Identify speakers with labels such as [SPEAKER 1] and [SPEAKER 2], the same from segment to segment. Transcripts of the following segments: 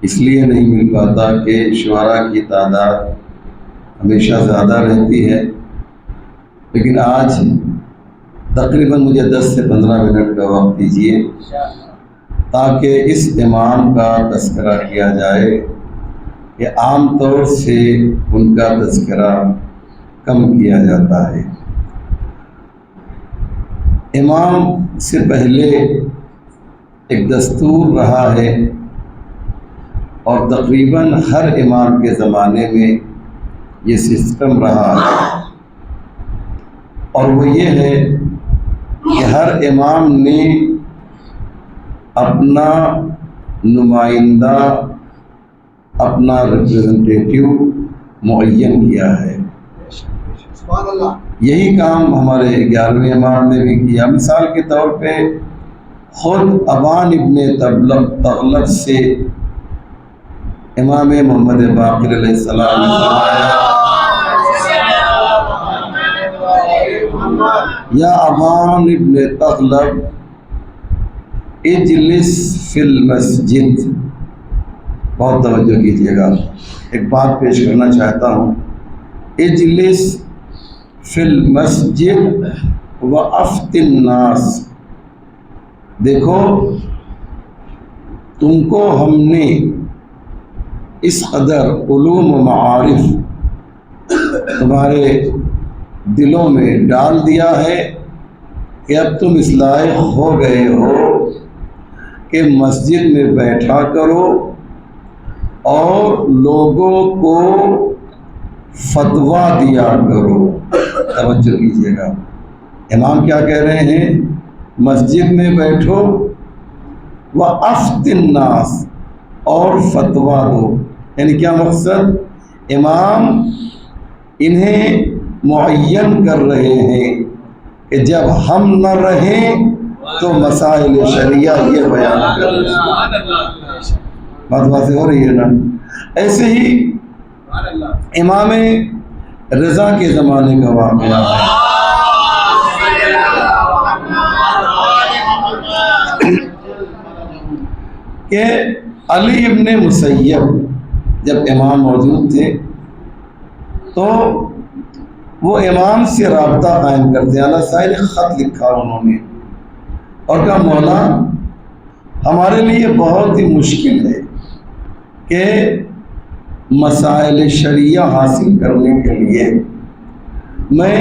[SPEAKER 1] اس لیے نہیں مل پاتا کہ شعراء کی تعداد ہمیشہ زیادہ رہتی ہے، لیکن آج تقریباً مجھے 10 سے 15 منٹ کا وقت دیجیے تاکہ اس امام کا تذکرہ کیا جائے کہ عام طور سے ان کا تذکرہ کم کیا جاتا ہے۔ امام سے پہلے ایک دستور رہا ہے اور تقریباً ہر امام کے زمانے میں یہ سسٹم رہا ہے، اور وہ یہ ہے کہ ہر امام نے اپنا نمائندہ، اپنا ریپرزنٹیٹیو معین کیا ہے۔ یہی کام ہمارے 11ویں امام نے بھی کیا۔ مثال کے طور پہ خود ابان ابن تغلب سے امام محمد باقر علیہ السلام نے فرمایا، یا ابان ابن تغلب اجلس فی المسجد۔ بہت توجہ کیجیے گا، ایک بات پیش کرنا چاہتا ہوں۔ اجلس فی المسجد وافت الناس۔ دیکھو، تم کو ہم نے اس قدر علوم و معارف تمہارے دلوں میں ڈال دیا ہے کہ اب تم اس لائق ہو گئے ہو کہ مسجد میں بیٹھا کرو اور لوگوں کو فتویٰ دیا کرو۔ توجہ کیجیے گا، امام کیا کہہ رہے ہیں؟ مسجد میں بیٹھو وَأَفْتِ النَّاسِ، اور فتویٰ دو۔ یعنی کیا مقصد؟ امام انہیں معین کر رہے ہیں کہ جب ہم نہ رہیں تو مسائل شریعہ یہ بیان کر رہے ہیں۔ بات واضح ہو رہی ہے نا؟ ایسے ہی امام رضا کے زمانے کا واقعہ ہے۔ کہ علی ابن مسیب جب امام موجود تھے تو وہ امام سے رابطہ قائم کرتے، اللہ سائل خط لکھا انہوں نے اور کہا، مولا ہمارے لیے بہت ہی مشکل ہے کہ مسائل شریعہ حاصل کرنے کے لیے میں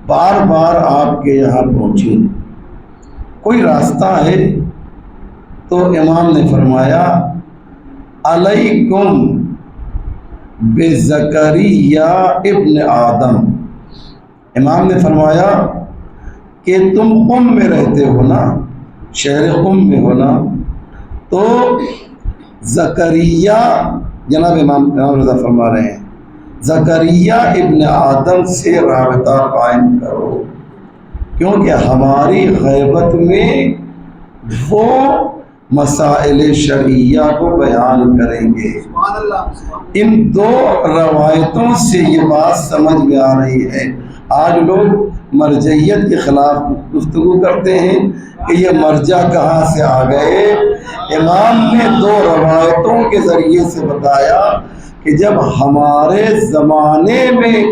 [SPEAKER 1] بار بار آپ کے یہاں پہنچوں، کوئی راستہ ہے؟ تو امام نے فرمایا، علیکم بزکریا ابن آدم۔ امام نے فرمایا کہ تم قم میں رہتے ہو نا، شہر قم میں ہو نا، تو زکریا، جناب امام رضا فرما رہے ہیں، زکریا ابن آدم سے رابطہ قائم کرو، کیونکہ ہماری غیبت میں وہ مسائل شرعیہ کو بیان کریں گے۔ ان دو روایتوں سے یہ بات سمجھ میں آ رہی ہے۔ آج لوگ مرجعیت کے خلاف گفتگو کرتے ہیں کہ یہ مرجع کہاں سے آ گئے۔ امام نے دو روایتوں کے ذریعے سے بتایا کہ جب ہمارے زمانے میں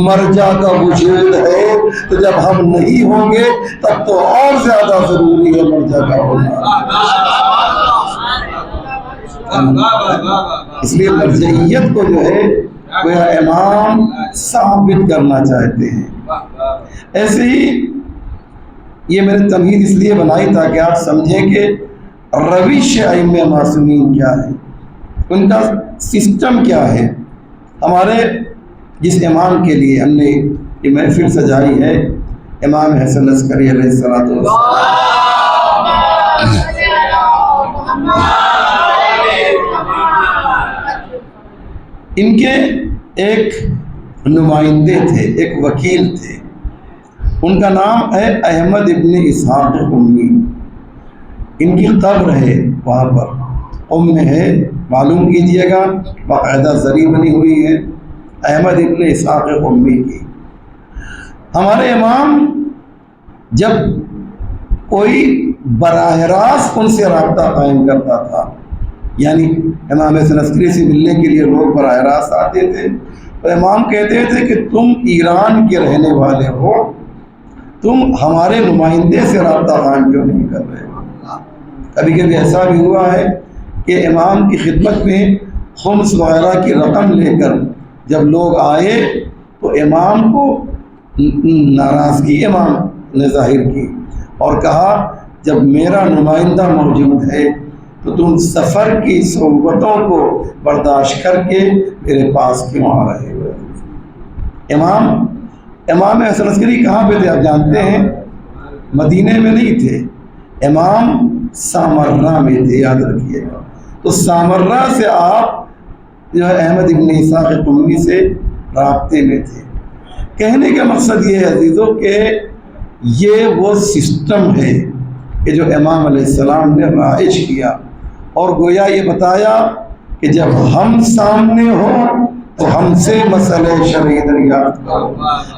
[SPEAKER 1] مرجع کا وجود ہے تو جب ہم نہیں ہوں گے تب تو اور زیادہ ضروری ہے مرجع کا ہونا۔ اس لیے مرجعیت کو جو ہے وہ امام ثابت کرنا چاہتے ہیں۔ ایسے ہی یہ میں نے تمہید اس لیے بنائی تاکہ آپ سمجھیں کہ روش ائمہ معصومین کیا ہے، ان کا سسٹم کیا ہے۔ ہمارے جس امام کے لیے ہم نے یہ محفل سجائی ہے، امام حسن عسکری علیہ السلام، ان کے ایک نمائندے تھے، ایک وکیل تھے، ان کا نام ہے احمد ابن اسحاق قمی۔ ان کی قبر ہے وہاں پر قم میں ہے، معلوم کیجئے گا، باقاعدہ زری بنی ہوئی ہے احمد ابن اسحاق قمی کی۔ ہمارے امام جب کوئی براہ راست ان سے رابطہ قائم کرتا تھا یعنی امام حسن عسکری سے ملنے کے لیے لوگ براہ راست آتے تھے، تو امام کہتے تھے کہ تم ایران کے رہنے والے ہو، تم ہمارے نمائندے سے رابطہ قائم کیوں نہیں کر رہے ہو؟ کبھی کبھی ایسا بھی ہوا ہے کہ امام کی خدمت میں خمس وغیرہ کی رقم لے کر جب لوگ آئے تو امام کو ناراضگی امام نے ظاہر کی اور کہا جب میرا نمائندہ موجود ہے تو تم سفر کی صعوبتوں کو برداشت کر کے میرے پاس کیوں آ رہے ہو؟ امام حسن عسکری کہاں پہ تھے آپ جانتے ہیں؟ مدینے میں نہیں تھے، امام سامرہ میں تھے، یاد رکھیے گا۔ تو سامرہ سے آپ جو ہے احمد ابن اسحاق قمی سے رابطے میں تھے۔ کہنے کا مقصد یہ ہے عزیزوں کہ یہ وہ سسٹم ہے کہ جو امام علیہ السلام نے رائج کیا، اور گویا یہ بتایا کہ جب ہم سامنے ہوں تو ہم سے مسئلے شرعی دریافت کرو،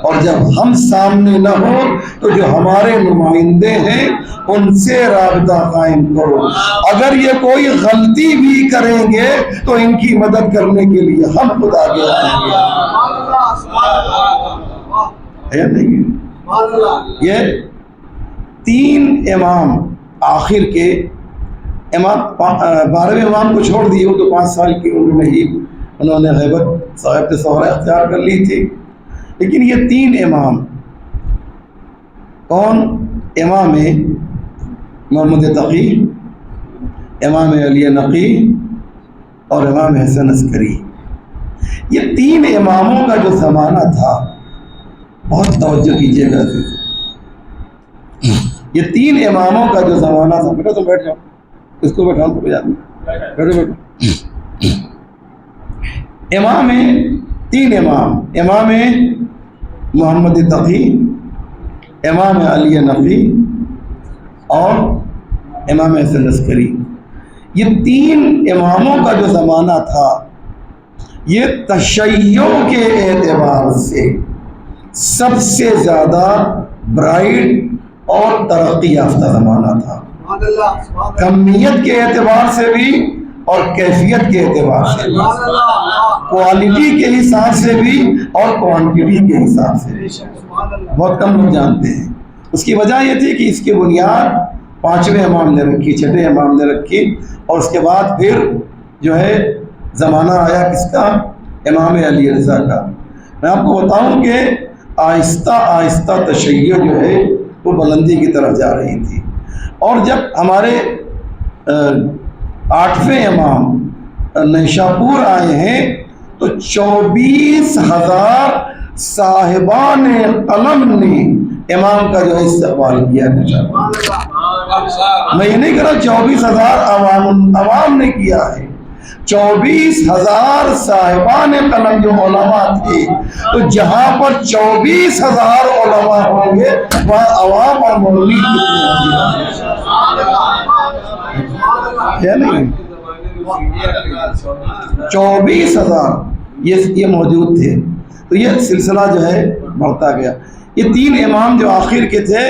[SPEAKER 1] اور جب ہم سامنے نہ ہوں تو جو ہمارے نمائندے ہیں ان سے رابطہ قائم کرو، اگر یہ کوئی غلطی بھی کریں گے تو ان کی مدد کرنے کے لیے ہم خود آگے آئیں گے۔ یہ تین امام آخر کے امام 12ویں امام کو چھوڑ دیے، وہ تو 5 سال کی عمر میں ہی انہوں نے غیبت صاحب صحرا اختیار کر لی تھی، لیکن یہ 3 امام کون؟ امام محمد تقی، امام علی نقی اور امام حسن عسکری۔ یہ 3 اماموں کا جو زمانہ تھا، بہت توجہ کیجیے گا، یہ 3 اماموں کا جو زمانہ تھا، بیٹا تم بیٹھ جاؤ، اس کو بیٹھاؤ، بیٹھو بیٹھو۔ امام 3 امام، امام محمد تقی، امام علی نقی اور امام حسن عسکری، یہ 3 اماموں کا جو زمانہ تھا یہ تشیع کے اعتبار سے سب سے زیادہ برائٹ اور ترقی یافتہ زمانہ تھا، کمیت کے اعتبار سے بھی اور کیفیت کے اعتبار سے بھی، کوالٹی کے حساب سے بھی اور کوانٹٹی کے حساب سے بھی۔ بہت کم لوگ جانتے ہیں۔ اس کی وجہ یہ تھی کہ اس کی بنیاد 5ویں امام نے رکھی، 6ٹھے امام نے رکھی، اور اس کے بعد پھر جو ہے زمانہ آیا کس کا؟ امام علی رضا کا۔ میں آپ کو بتاؤں کہ آہستہ آہستہ تشیع جو ہے وہ بلندی کی طرف جا رہی تھی، اور جب ہمارے 8ویں امام نیشاپور آئے ہیں تو 24,000 صاحبان قلم نے امام کا جو ہے استقبال کیا۔ میں یہ نہیں کہہ رہا 24,000 عوام نے کیا ہے، 24,000 صاحبان قلم جو علماء تھے، تو جہاں پر 24,000 علماء ہوں گے وہاں عوام اور مولوی کتنے ہوں گے؟ نہیں 24,000 یہ موجود تھے۔ تو یہ سلسلہ جو ہے بڑھتا گیا۔ یہ 3 امام جو آخر کے تھے،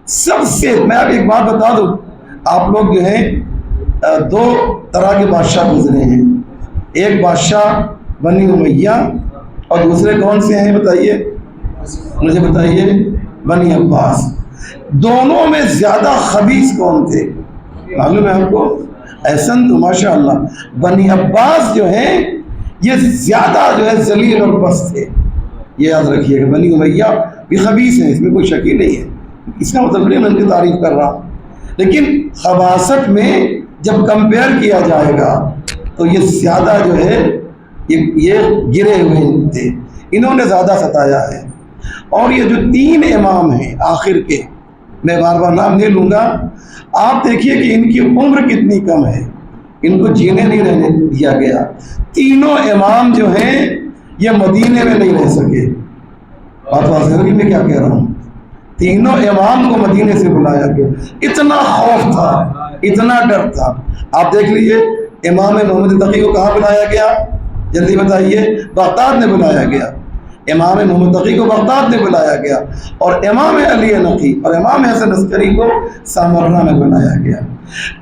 [SPEAKER 1] سب سے میں اب ایک بات بتا دوں، آپ لوگ جو ہیں 2 طرح کے بادشاہ گزرے ہیں، ایک بادشاہ بنی امیہ اور دوسرے کون سے ہیں بتائیے مجھے، بتائیے؟ بنی عباس۔ دونوں میں زیادہ خبیث کون تھے معلوم ہے ہم کو؟ احسن، تو ماشاء اللہ بنی عباس جو ہیں یہ زیادہ جو ہے ذلیل اور پست تھے، یہ یاد رکھیے کہ بنی امیہ بھی خبیث ہیں، اس میں کوئی شک ہی نہیں ہے، اس کا مطلب نہیں میں ان کی تعریف کر رہا ہوں، لیکن خباثت میں جب کمپیئر کیا جائے گا تو یہ زیادہ جو ہے یہ گرے ہوئے تھے، انہوں نے زیادہ ستایا ہے۔ اور یہ جو 3 امام ہیں آخر کے، میں بار بار نام نہیں لوں گا، آپ دیکھیے کہ ان کی عمر کتنی کم ہے، ان کو جینے نہیں رہنے دیا گیا۔ تینوں امام جو ہیں یہ مدینے میں نہیں رہ سکے، بات واضح ہوگی میں کیا کہہ رہا ہوں؟ تینوں امام کو مدینے سے بلایا گیا، اتنا خوف تھا، اتنا ڈر تھا۔ آپ دیکھ لیجئے امام محمد تقی کو کہاں بلایا گیا؟ جلدی بتائیے، بغداد میں بلایا گیا، امام محمد تقی کو بغداد میں بلایا گیا، اور امام علی نقی اور امام حسن عسکری کو سامرہ میں بلایا گیا۔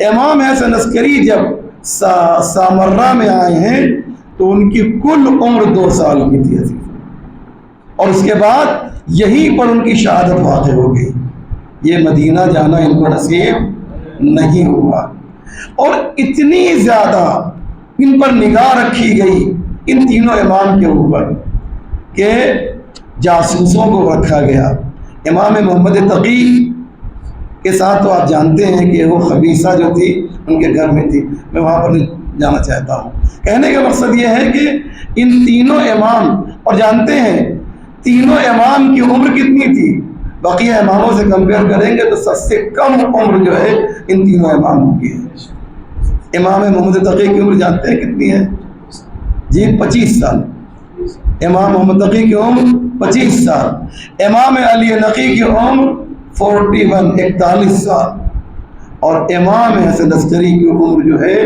[SPEAKER 1] امام حسن عسکری جب سامرہ میں آئے ہیں تو ان کی کل عمر 2 سال کی تھی عزیز، اور اس کے بعد یہیں پر ان کی شہادت واقع ہو گئی. یہ مدینہ جانا ان کو نصیب نہیں ہوا. اور اتنی زیادہ ان پر نگاہ رکھی گئی ان تینوں امام کے اوپر کہ جاسوسوں کو رکھا گیا. امام محمد تقی کے ساتھ تو آپ جانتے ہیں کہ وہ خبیثہ جو تھی ان کے گھر میں تھی، میں وہاں پر نہیں جانا چاہتا ہوں. کہنے کا مقصد یہ ہے کہ ان تینوں امام، اور جانتے ہیں تینوں امام کی عمر کتنی تھی؟ بقیہ اماموں سے کمپیئر کریں گے تو سب سے کم عمر جو ہے ان تینوں اماموں کی ہے. امام محمد تقی کی عمر جانتے ہیں کتنی ہے؟ جی 25 سال. امام محمد تقی کی عمر 25 سال. امام علی نقی کی عمر 41 سال. اور امام حسن عسکری کی عمر جو ہے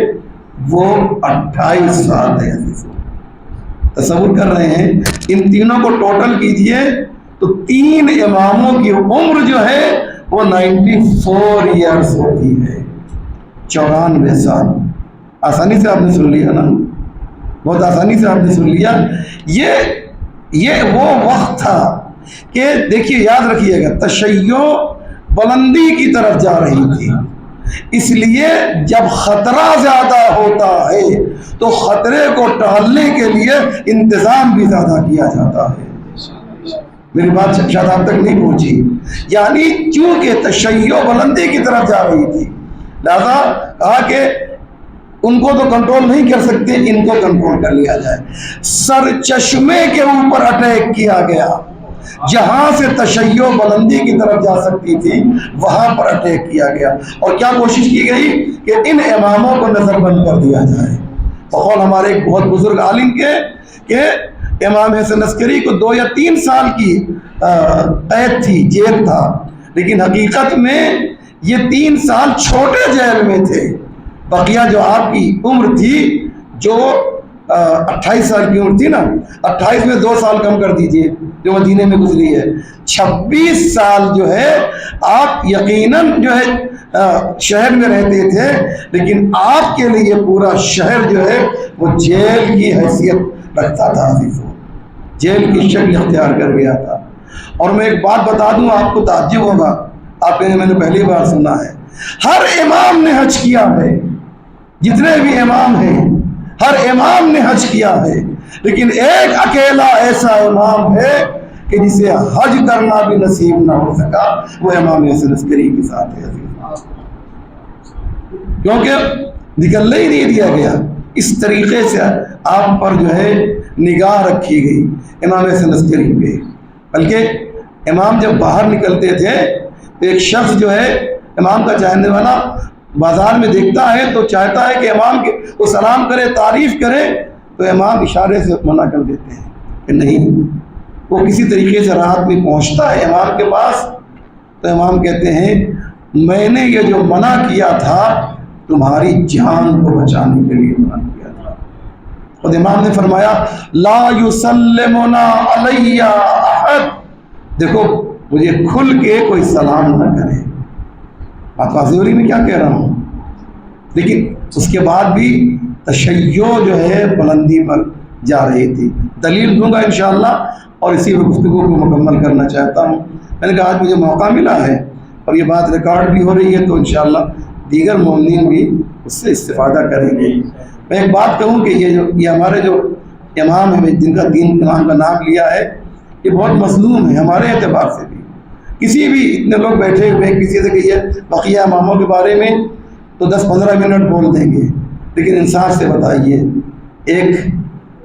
[SPEAKER 1] وہ 28 سال ہے. تصور کر رہے ہیں؟ ان تینوں کو ٹوٹل کیجئے تو 3 اماموں کی عمر جو ہے وہ 94 ایئرس ہوتی ہے، 94 سال. آسانی سے آپ نے سن لیا نا، بہت آسانی سے آپ نے سن لیا. یہ وہ وقت تھا کہ دیکھیے، یاد رکھیے گا، تشیع بلندی کی طرف جا رہی تھی. اس لیے جب خطرہ زیادہ ہوتا ہے تو خطرے کو ٹالنے کے لیے انتظام بھی زیادہ کیا جاتا ہے. میری بات شاید آپ تک نہیں پہنچی. یعنی چونکہ تشیع بلندی کی طرف جا رہی تھی، لہذا کہا کہ ان کو تو کنٹرول نہیں کر سکتے، ان کو کنٹرول کر لیا جائے. سر چشمے کے اوپر اٹیک کیا گیا. جہاں سے تشیع بلندی کی طرف جا سکتی تھی وہاں پر اٹیک کیا گیا. اور کیا کوشش کی گئی کہ ان اماموں کو نظر بند کر دیا جائے. بقول ہمارے ایک بہت بزرگ عالم کے کہ امام حسن عسکری کو 2 یا 3 سال کی قید تھی، جیل تھا، لیکن حقیقت میں یہ 3 سال چھوٹے جیل میں تھے. بقیہ جو آپ کی عمر تھی، جو 28 سال کی عمر تھی نا، 28 میں 2 سال کم کر دیجئے جو مدینے میں گزری ہے، 26 سال جو ہے آپ یقیناً جو ہے شہر میں رہتے تھے، لیکن آپ کے لیے پورا شہر جو ہے وہ جیل کی حیثیت رکھتا تھا. عزیزو، جیل کی شکل اختیار کر گیا تھا. اور میں ایک بات بتا دوں، آپ کو تعجب ہوگا، آپ کہیں میں نے پہلی بار سنا ہے. ہر امام نے حج کیا ہے، جتنے بھی امام ہیں ہر امام نے حج کیا ہے، لیکن ایک اکیلا ایسا امام ہے کہ جسے حج کرنا بھی نصیب نہ ہو سکا، وہ امام حسن عسکری کے ساتھ ہے. کیونکہ نکلنے ہی نہیں دیا گیا. اس طریقے سے آپ پر جو ہے نگاہ رکھی گئی امام حسن عسکری پہ. بلکہ امام جب باہر نکلتے تھے تو ایک شخص جو ہے امام کا چاہنے والا بازار میں دیکھتا ہے تو چاہتا ہے کہ امام کے وہ سلام کرے، تعریف کرے، تو امام اشارے سے منع کر دیتے ہیں کہ نہیں. وہ کسی طریقے سے رات میں پہنچتا ہے امام کے پاس تو امام کہتے ہیں میں نے یہ جو منع کیا تھا تمہاری جان کو بچانے کے لیے منع کیا تھا. خود امام نے فرمایا لا یسلمنا علی احد، دیکھو مجھے کھل کے کوئی سلام نہ کرے. بات واضح ہو رہی میں کیا کہہ رہا ہوں؟ لیکن اس کے بعد بھی تشیع جو ہے بلندی پر جا رہی تھی. دلیل دوں گا انشاءاللہ اور اسی میں گفتگو کو مکمل کرنا چاہتا ہوں. میں نے کہا آج مجھے موقع ملا ہے اور یہ بات ریکارڈ بھی ہو رہی ہے تو انشاءاللہ دیگر مومنین بھی اس سے استفادہ کریں گے. میں ایک بات کہوں کہ یہ ہمارے جو امام ہیں جن کا دین امام کا نام لیا ہے یہ بہت مظلوم ہے ہمارے اعتبار سے بھی. کسی بھی اتنے لوگ بیٹھے ہوئے کسی سے کہیے بقیہ اماموں کے بارے میں تو 10-15 منٹ بول دیں گے، لیکن انصاف سے بتائیے ایک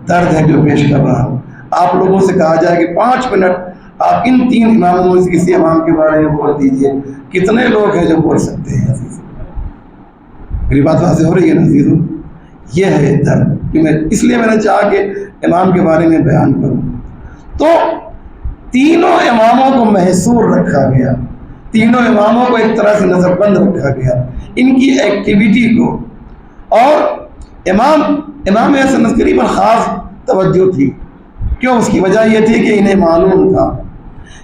[SPEAKER 1] درد ہے جو پیش کر رہا ہوں. آپ لوگوں سے کہا جائے کہ 5 منٹ آپ ان 3 اماموں میں سے کسی امام کے بارے میں بول دیجئے، کتنے لوگ ہیں جو بول سکتے ہیں؟ عزیز میری بات واضح ہو رہی ہے نا عزیزو؟ یہ ہے درد کہ میں اس لیے میں نے چاہا کہ امام کے بارے میں بیان کروں. تو تینوں اماموں کو محصور رکھا گیا، تینوں اماموں کو ایک طرح سے نظر بند رکھا گیا، ان کی ایکٹیویٹی کو. اور امام حسن عسکری پر خاص توجہ تھی. کیوں؟ اس کی وجہ یہ تھی کہ انہیں معلوم تھا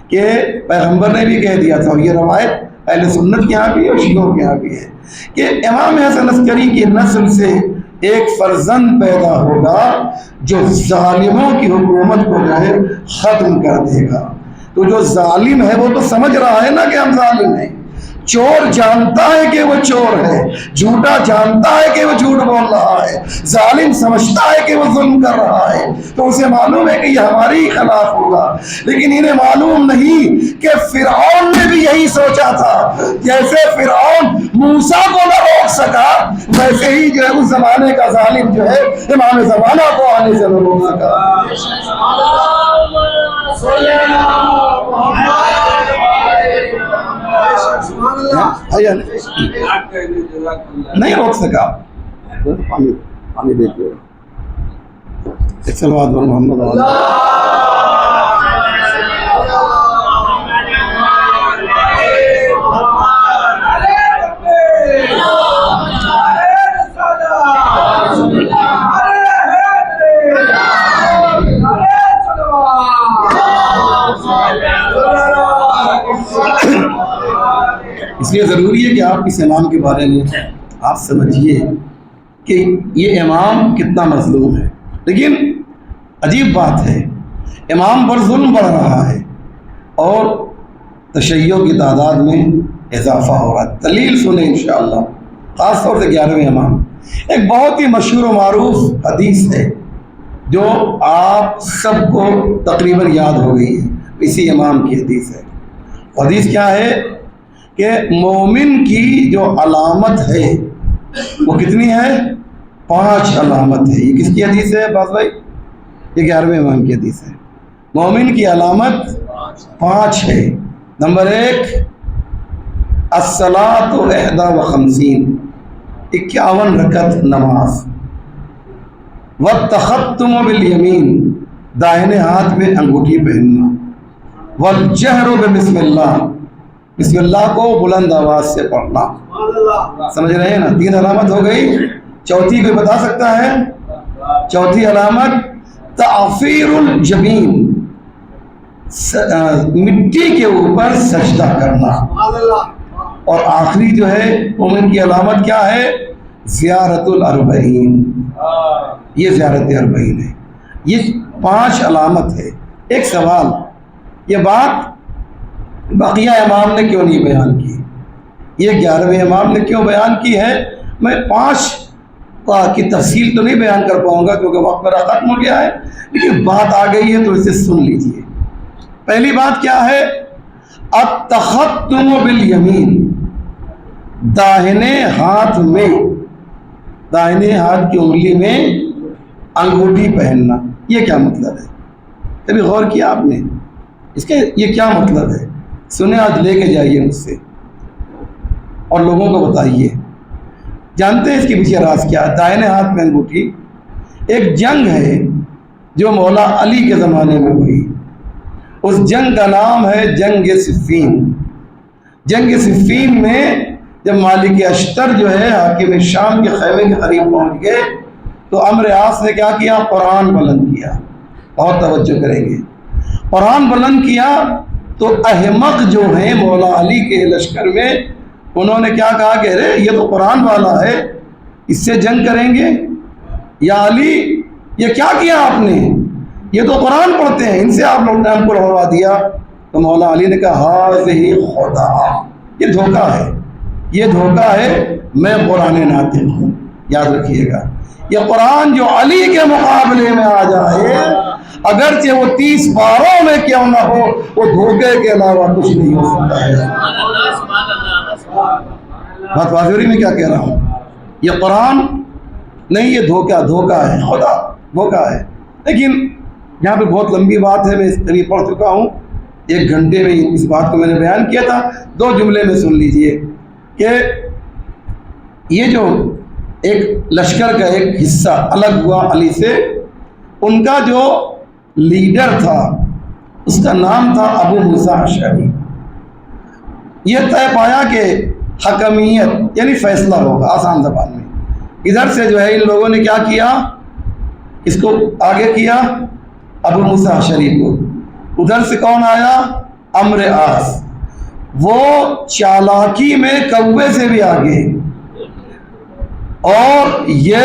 [SPEAKER 1] کہ پیغمبر نے بھی کہہ دیا تھا، اور یہ روایت اہل سنت کے یہاں بھی ہے اور شیعوں کے یہاں بھی ہے، کہ امام حسن عسکری کی نسل سے ایک فرزند پیدا ہوگا جو ظالموں کی حکومت کو جو ہے ختم کر دے گا. تو جو ظالم ہے وہ تو سمجھ رہا ہے نا کہ ہم ظالم ہیں. چور جانتا ہے کہ وہ چور ہے, جھوٹا جانتا ہے کہ وہ جھوٹ بول رہا ہے, ظالم سمجھتا ہے کہ وہ ظلم کر رہا ہے, تو اسے معلوم ہے کہ یہ ہمارے ہی خلاف ہوگا. لیکن انہیں معلوم نہیں کہ فرعون نے بھی یہی سوچا تھا. جیسے فرعون موسیٰ کو نہ روک سکا, ویسے ہی جو ہے اس زمانے کا ظالم جو ہے امام زمانہ کو آنے سے نہ روک سکا. نہیں روک سکا. پانی دیکھیے, صلوات بر محمد. اس لیے ضروری ہے کہ آپ اس امام کے بارے میں آپ سمجھیے کہ یہ امام کتنا مظلوم ہے. لیکن عجیب بات ہے, امام پر ظلم بڑھ رہا ہے اور تشیع کی تعداد میں اضافہ ہو رہا ہے. دلیل سنیں انشاءاللہ, خاص طور سے 11ویں امام. ایک بہت ہی مشہور و معروف حدیث ہے جو آپ سب کو تقریباً یاد ہو گئی ہے, اسی امام کی حدیث ہے. حدیث کیا ہے کہ مومن کی جو علامت ہے وہ کتنی ہے؟ 5 علامت ہے. یہ کس کی حدیث ہے باز بھائی؟ یہ 11ویں امام کی حدیث ہے. مومن کی علامت 5 ہے. نمبر 1 الصلاۃ 51 51 رکعت نماز. والتختم بالیمین دائنے ہاتھ میں انگوٹھی پہننا. والجہر بسم اللہ بسم اللہ کو بلند آواز سے پڑھنا. سمجھ رہے ہیں نا؟ 3 علامت ہو گئی. چوتھی کوئی بتا سکتا ہے؟ چوتھی علامت تعفیر الجبین, مٹی کے اوپر سجدہ کرنا. اور آخری جو ہے مومن کی علامت کیا ہے؟ زیارت الاربعین. یہ زیارت اربعین ہے. یہ 5 علامت ہے. ایک سوال, یہ بات بقیہ امام نے کیوں نہیں بیان کی؟ یہ 11ویں امام نے کیوں بیان کی ہے؟ میں 5 کی تفصیل تو نہیں بیان کر پاؤں گا کیونکہ وقت میرا ختم ہو گیا ہے, لیکن بات آ گئی ہے تو اسے سن لیجئے. پہلی بات کیا ہے؟ التختم بالیمین, داہنے ہاتھ میں, داہنے ہاتھ کی انگلی میں انگوٹھی پہننا. یہ کیا مطلب ہے؟ کبھی غور کیا آپ نے اس کے یہ کیا مطلب ہے؟ سنیں, آج لے کے جائیے مجھ سے اور لوگوں کو بتائیے. جانتے ہیں اس کے پیچھے راز کیا ہے؟ دائنے ہاتھ میں انگوٹھی ایک جنگ ہے جو مولا علی کے زمانے میں ہوئی. اس جنگ کا نام ہے جنگ صفین. جنگ صفین میں جب مالک اشتر جو ہے حاکم شام کے خیمے کے قریب پہنچ گئے تو عمرو عاص نے کیا کیا؟ قرآن بلند کیا. بہت توجہ کریں گے. قرآن بلند کیا تو احمق جو ہیں مولا علی کے لشکر میں, انہوں نے کیا کہا کہ ارے یہ تو قرآن والا ہے, اس سے جنگ کریں گے؟ یا علی یہ کیا کیا آپ نے؟ یہ تو قرآن پڑھتے ہیں, ان سے آپ لوگوں نے ہم کو لڑوا دیا. تو مولا علی نے کہا ہاذہ خدا, یہ دھوکہ ہے, یہ دھوکہ ہے, میں قرآن ناطق ہوں. یاد رکھیے گا, یہ قرآن جو علی کے مقابلے میں آ جائے اگرچہ وہ 30 پاروں میں کیوں نہ ہو, وہ دھوکے کے علاوہ کچھ نہیں ہو سکتا ہے. بات واضح میں کیا کہہ رہا ہوں؟ یہ قرآن نہیں, یہ دھوکہ ہے, خدا دھوکہ ہے. لیکن یہاں پہ بہت لمبی بات ہے, میں اس قریب پڑھ چکا ہوں, 1 گھنٹے میں اس بات کو میں نے بیان کیا تھا. 2 جملے میں سن لیجئے کہ یہ جو ایک لشکر کا ایک حصہ الگ ہوا علی سے, ان کا جو لیڈر تھا اس کا نام تھا ابو موسیٰ اشعری. یہ طے پایا کہ حکمیت یعنی فیصلہ ہوگا, آسان زبان میں. ادھر سے جو ہے ان لوگوں نے کیا کیا, اس کو آگے کیا ابو موسیٰ اشعری کو. ادھر سے کون آیا؟ عمرو عاص. وہ چالاکی میں کوے سے بھی آگے, اور یہ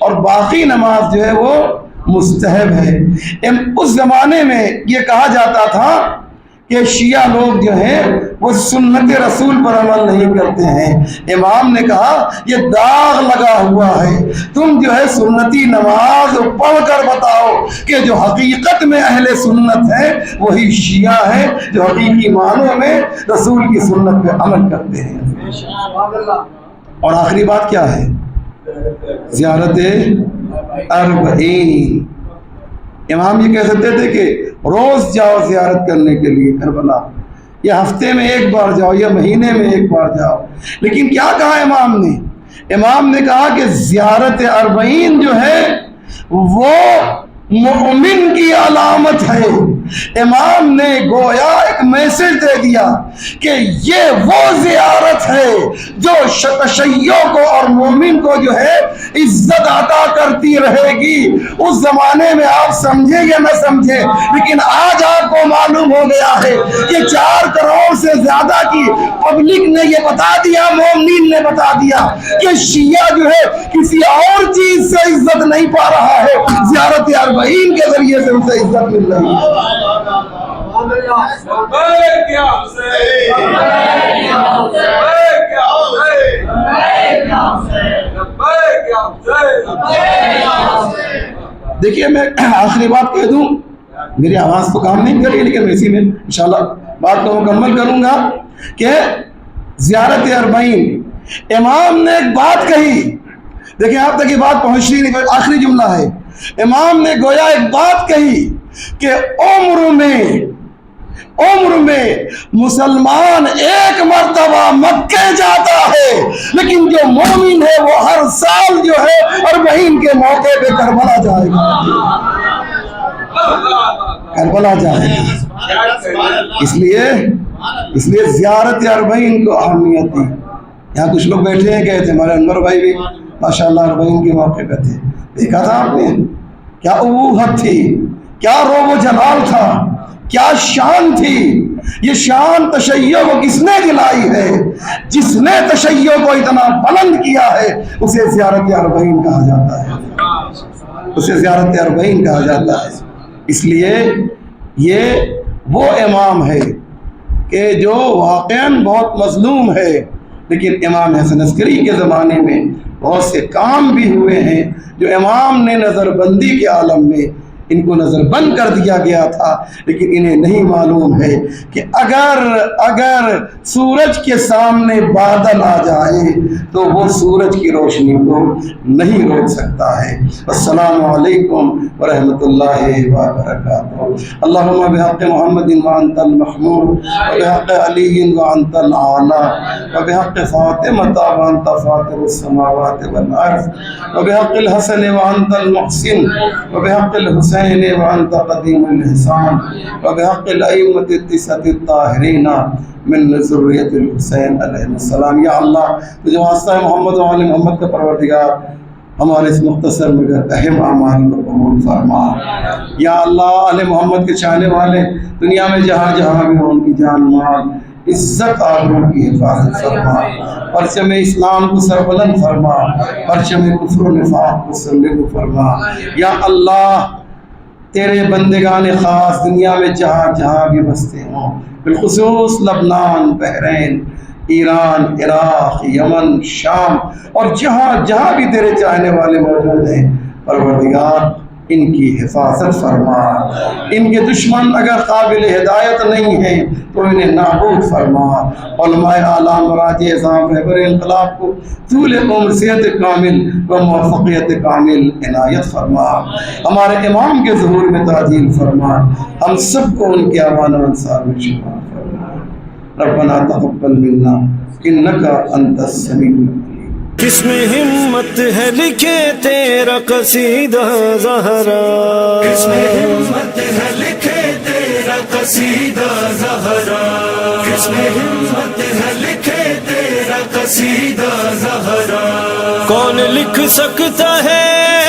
[SPEAKER 1] اور باقی نماز جو ہے وہ مستحب ہے۔ اس زمانے میں یہ کہا جاتا تھا کہ شیعہ لوگ جو ہیں وہ سنت رسول پر عمل نہیں کرتے ہیں۔ امام نے کہا یہ داغ لگا ہوا ہے، تم جو ہے سنتی نماز پڑھ کر بتاؤ کہ جو حقیقت میں اہل سنت ہے وہی شیعہ ہے جو حقیقی معنوں میں رسول کی سنت پہ عمل کرتے ہیں۔ اور آخری بات کیا ہے؟ زیارت اربعین۔ امام یہ کہہ سکتے تھے کہ روز جاؤ زیارت کرنے کے لیے کربلا، یا ہفتے میں ایک بار جاؤ یا مہینے میں ایک بار جاؤ، لیکن کیا کہا امام نے؟ امام نے کہا کہ زیارت اربعین جو ہے وہ مومن کی علامت ہے۔ امام نے گویا ایک میسج دے دیا کہ یہ وہ زیارت ہے جو تشیع کو اور مومن کو جو ہے عزت عطا کرتی رہے گی۔ اس زمانے میں آپ سمجھے یا نہ سمجھے، لیکن آج آپ کو معلوم ہو گیا ہے کہ 4 کروڑ سے زیادہ کی پبلک نے یہ بتا دیا، مومنین نے بتا دیا کہ شیعہ جو ہے کسی اور چیز سے عزت نہیں پا رہا ہے، زیارت اربعین کے ذریعے سے اسے عزت مل رہی ہے۔ دیکھیے میں آخری بات کہہ دوں، میری آواز تو کام نہیں کر رہی لیکن میں اسی میں انشاءاللہ بات کو مکمل کروں گا کہ زیارت اربعین امام نے ایک بات کہی، دیکھیں آپ تک یہ بات پہنچ رہی نہیں، آخری جملہ ہے۔ امام نے گویا ایک بات کہی کہ عمر میں مسلمان ایک مرتبہ مکے جاتا ہے، لیکن جو مومن ہے وہ ہر سال جو ہے اربعین کے موقع پہ کربلا جائے گا، کربلا جائے گا۔ اس لیے زیارت اربعین کو اہمیت دی۔ یہاں کچھ لوگ بیٹھے ہیں، کہتے ہمارے انور بھائی بھی ماشاءاللہ اربعین کے موقع پہ تھے، دیکھا تھا آپ نے کیا ابوت تھی، کیا روب و جلال تھا، کیا شان تھی۔ یہ شان تشیع کو کس نے دلائی ہے؟ جس نے تشیع کو اتنا بلند کیا ہے اسے زیارت اربعین کہا جاتا ہے، اسے زیارت اربعین کہا جاتا ہے۔ اس لیے یہ وہ امام ہے کہ جو واقعاً بہت مظلوم ہے، لیکن امام حسن عسکری کے زمانے میں بہت سے کام بھی ہوئے ہیں جو امام نے نظر بندی کے عالم میں ان کو نظر بند کر دیا گیا تھا، لیکن انہیں نہیں معلوم ہے کہ اگر سورج کے سامنے بادل آ جائے تو وہ سورج کی روشنی کو نہیں روک سکتا ہے۔ السلام علیکم ورحمۃ اللہ وبرکاتہ۔ اللہم بحق محمد وانت المحمود، وبحق علی وانت الاعلی، وبحق فاطمہ وانت فاطر السماوات والارض، وبحق الحسن وانت المحسن، وبحق الحسین وانت قدیم الحسان، وبحق الائمة التسعة الطاہرین من ذریۃ الحسین علیہ السلام۔ یا اللہ تجھے واسطہ محمد و آل محمد کا پروردگار ہمارے اس مختصر مگر اہم اعمال کو قبول فرما۔ یا اللہ آل محمد کے چاہنے والے دنیا میں جہاں جہاں بھی ہوں ان کی جان مال عزت آبرو کی حفاظت فرما، پرچم اسلام کو سربلند فرما، پرچم کفر و نفاق کو سرنگو فرما۔ یا اللہ تیرے بندگان خاص دنیا میں جہاں جہاں بھی بستے ہوں، بالخصوص لبنان، بحرین، ایران، عراق، یمن، شام اور جہاں جہاں بھی تیرے چاہنے والے موجود ہیں، پروردگار ان کی حفاظت فرما۔ ان کے دشمن اگر قابل ہدایت نہیں ہیں تو انہیں نابود فرما۔ علماء اعلام مراجع اعظام رہبر انقلاب کو طول عمر صحت کامل و موفقیت کامل عنایت فرما۔ ہمارے امام کے ظہور میں تعجیل فرما، ہم سب کو ان کے اعوان و انصار میں شمار فرما۔ ربنا تقبل منا انک انت السمیع العلیم۔
[SPEAKER 2] کس میں ہمت ہے لکھے تیرا قصیدہ زہرا، کس میں ہمت ہے لکھے تیرا قصیدہ زہرا، کس میں ہمت ہے لکھے تیرا قصیدہ زہرا۔ کون لکھ سکتا ہے